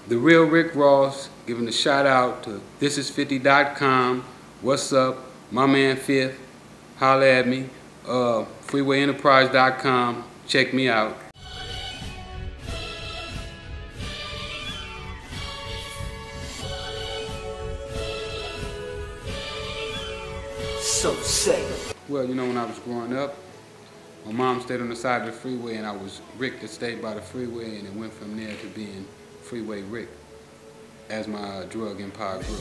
The real Rick Ross giving a shout out to thisis50.com. What's up? My man Fifth. Holla at me. Freewayenterprise.com. Check me out. So say. Well, you know, when I was growing up, my mom stayed on the side of the freeway, and I was Rick that stayed by the freeway, and it went from there to being Freeway Rick as my drug empire grew.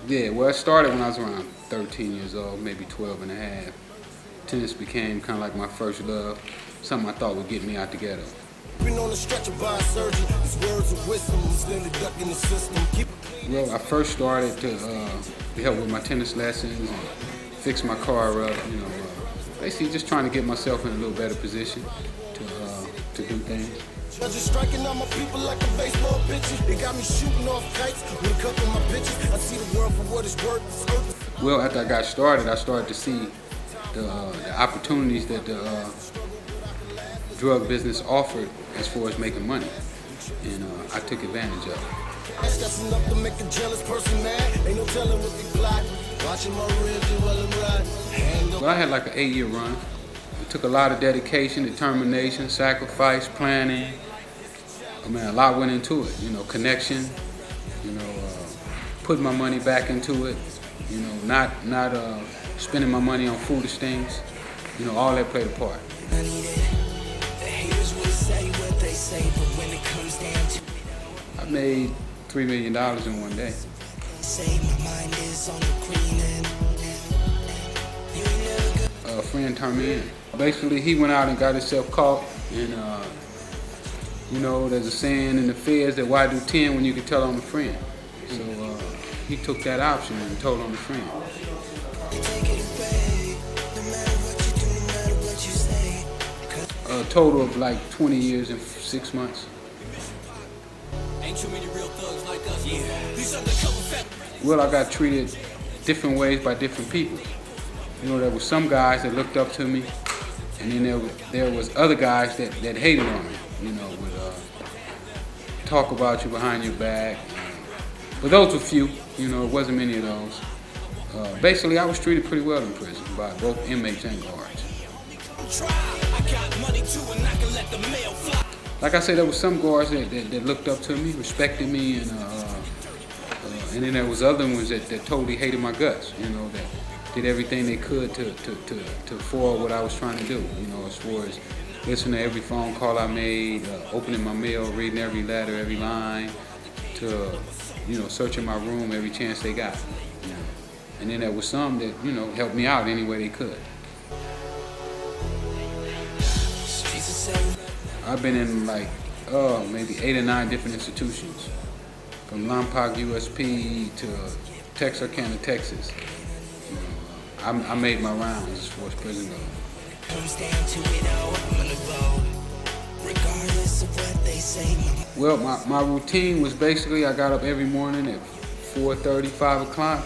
Yeah, well, it started when I was around 13 years old, maybe 12 and a half. Tennis became kind of like my first love, something I thought would get me out the ghetto. Well, I first started to help with my tennis lessons and fix my car up, you know, basically just trying to get myself in a little better position to do things. Well, after I got started, I started to see the opportunities that the drug business offered as far as making money, and I took advantage of it. Well, I had like an 8-year run. It took a lot of dedication, determination, sacrifice, planning. I mean, a lot went into it. You know, connection. You know, putting my money back into it. You know, not spending my money on foolish things. You know, all that played a part. I made $3 million in one day. A friend turned me in. Basically, he went out and got himself caught, and you know, there's a saying in the feds that why do 10 when you can tell on a friend? So he took that option and told on a friend. A total of like 20 years and 6 months. Well, I got treated different ways by different people. You know, there were some guys that looked up to me, and then there was other guys that hated on me. You know, would talk about you behind your back. But those were few. You know, it wasn't many of those. Basically, I was treated pretty well in prison by both inmates and guards. Like I said, there were some guards that looked up to me, respected me, and then there was other ones that totally hated my guts. You know, that did everything they could to foil what I was trying to do. You know, as far as listening to every phone call I made, opening my mail, reading every letter, every line, to, you know, searching my room every chance they got. You know. And then there was some that, you know, helped me out any way they could. I've been in like, maybe 8 or 9 different institutions, from Lompoc USP to Texarkana, Texas. You know, I made my rounds as far as prison goes. Well, my routine was basically I got up every morning at 4:30, 5 o'clock.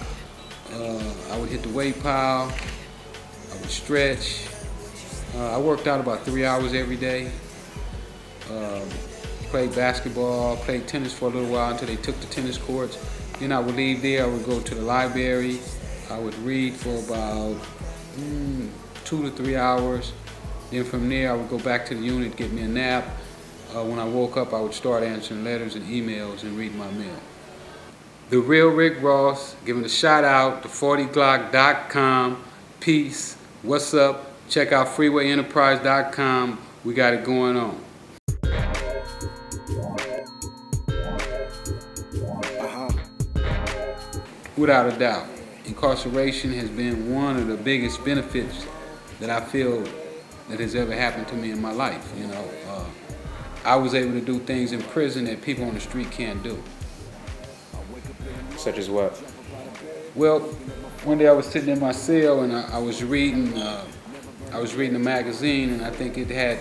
I would hit the weight pile. I would stretch. I worked out about 3 hours every day. Played basketball, played tennis for a little while until they took the tennis courts. Then I would leave there, I would go to the library. I would read for about 2 to 3 hours. Then from there, I would go back to the unit, get me a nap. When I woke up, I would start answering letters and emails and reading my mail. The real Rick Ross giving a shout out to 40glock.com. Peace. What's up? Check out freewayenterprise.com. We got it going on. Without a doubt, incarceration has been one of the biggest benefits that I feel that has ever happened to me in my life. You know, I was able to do things in prison that people on the street can't do. Such as what? Well, one day I was sitting in my cell and I was reading a magazine, and I think it had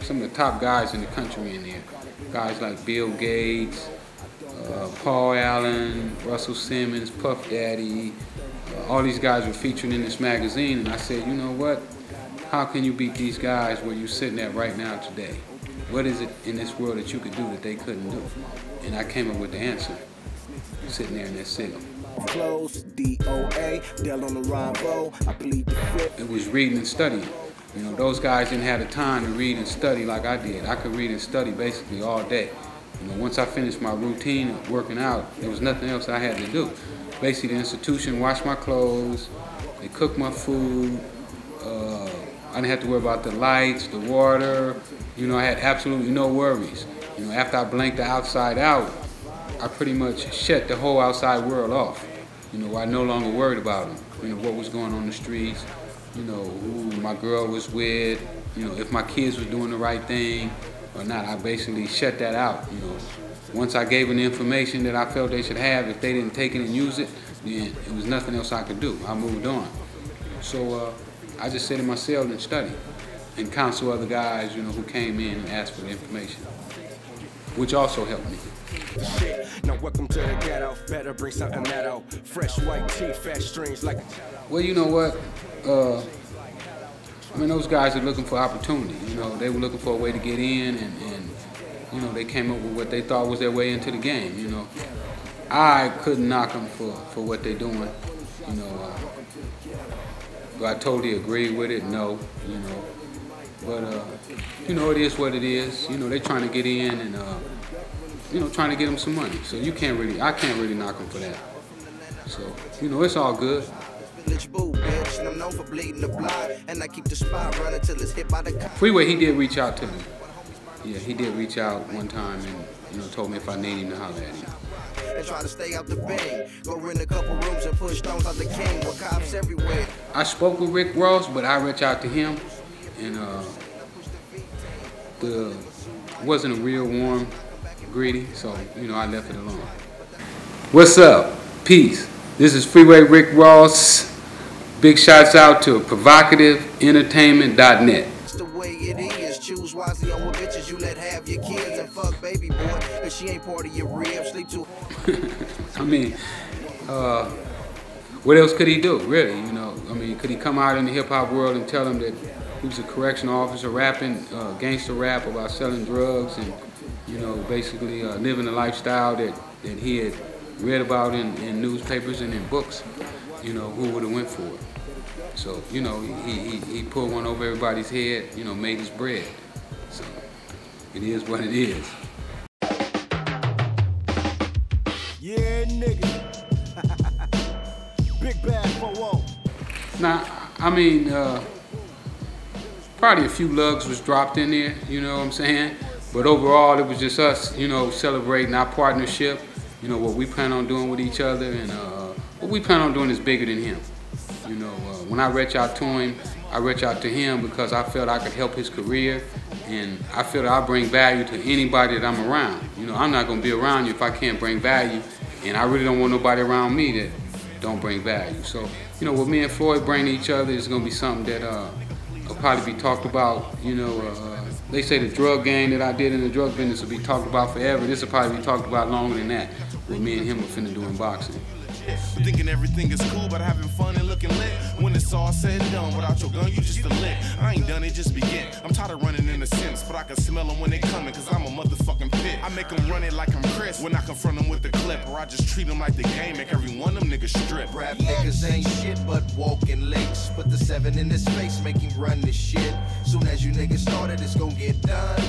some of the top guys in the country in there. Guys like Bill Gates, Paul Allen, Russell Simmons, Puff Daddy. All these guys were featured in this magazine, and I said, you know what? how can you beat these guys where you're sitting at right now today? What is it in this world that you could do that they couldn't do? And I came up with the answer, sitting there in that cell. Close, DOA, Del on the Rambo, I plead the fifth. It was reading and studying. You know, those guys didn't have the time to read and study like I did. I could read and study basically all day. You know, once I finished my routine of working out, there was nothing else I had to do. Basically, the institution washed my clothes, they cooked my food. I didn't have to worry about the lights, the water. You know, I had absolutely no worries. You know, after I blanked the outside out, I pretty much shut the whole outside world off. You know, I no longer worried about them. You know, what was going on the streets, you know, who my girl was with, you know, if my kids were doing the right thing or not. I basically shut that out, you know. Once I gave them the information that I felt they should have, if they didn't take it and use it, then it was nothing else I could do. I moved on. So I just sat in my cell and studied and counsel other guys, you know, who came in and asked for the information, which also helped me. Now welcome to the ghetto, better bring something metal. Fresh white teeth, fat strings like. Well, you know what? I mean, those guys are looking for opportunity. You know, they were looking for a way to get in, and you know, they came up with what they thought was their way into the game. You know, I couldn't knock them for what they're doing. You know, do I totally agree with it? No. You know, but you know, it is what it is. You know, they're trying to get in and you know, trying to get them some money. So I can't really knock them for that. So, you know, it's all good. Freeway, he did reach out to me. Yeah, he did reach out one time and, you know, told me if I need him to holler at him. And try to stay out the bang. Go rent a couple rooms and push stones out the king with cops everywhere. I spoke with Rick Ross, but I reached out to him, and it wasn't a real warm greeting, so, you know, I left it alone. What's up? Peace. This is Freeway Rick Ross. Big shouts out to provocativeentertainment.net. It's the way it is. Choose wisely on what bitches you let have your kids and fuck baby boy, cause she ain't part of your rib. Sleep too. I mean, what else could he do, really? You know, I mean, could he come out in the hip hop world and tell them that he was a correctional officer rapping gangster rap about selling drugs and, you know, basically living a lifestyle that he had read about in newspapers and in books? You know, who would have went for it? So, you know, he pulled one over everybody's head, you know, made his bread. So, it is what it is. Yeah, nigga. Big bad for whoa. Now, I mean, probably a few lugs was dropped in there, you know what I'm saying? But overall, it was just us, you know, celebrating our partnership, you know, what we plan on doing with each other, and what we plan on doing is bigger than him. You know, when I reach out to him, I reach out to him because I felt I could help his career, and I feel that I bring value to anybody that I'm around. You know, I'm not going to be around you if I can't bring value, and I really don't want nobody around me that don't bring value. So, you know, what me and Floyd bring to each other is going to be something that will probably be talked about. You know, they say the drug game that I did in the drug business will be talked about forever. This will probably be talked about longer than that, what me and him are finna do in boxing. Thinking everything is cool, but having fun and looking lit. When it's all said and done, without your gun, you just a lick. I ain't done it, just begin. I'm tired of running in the sense, but I can smell them when they coming, cause I'm a motherfucking pit. I make them run it like I'm Chris when I confront them with the clip, or I just treat them like the game, make every one of them niggas strip. Rap niggas ain't shit but walking licks. Put the 7 in his face, make him run this shit. Soon as you niggas started, it's gon' get done.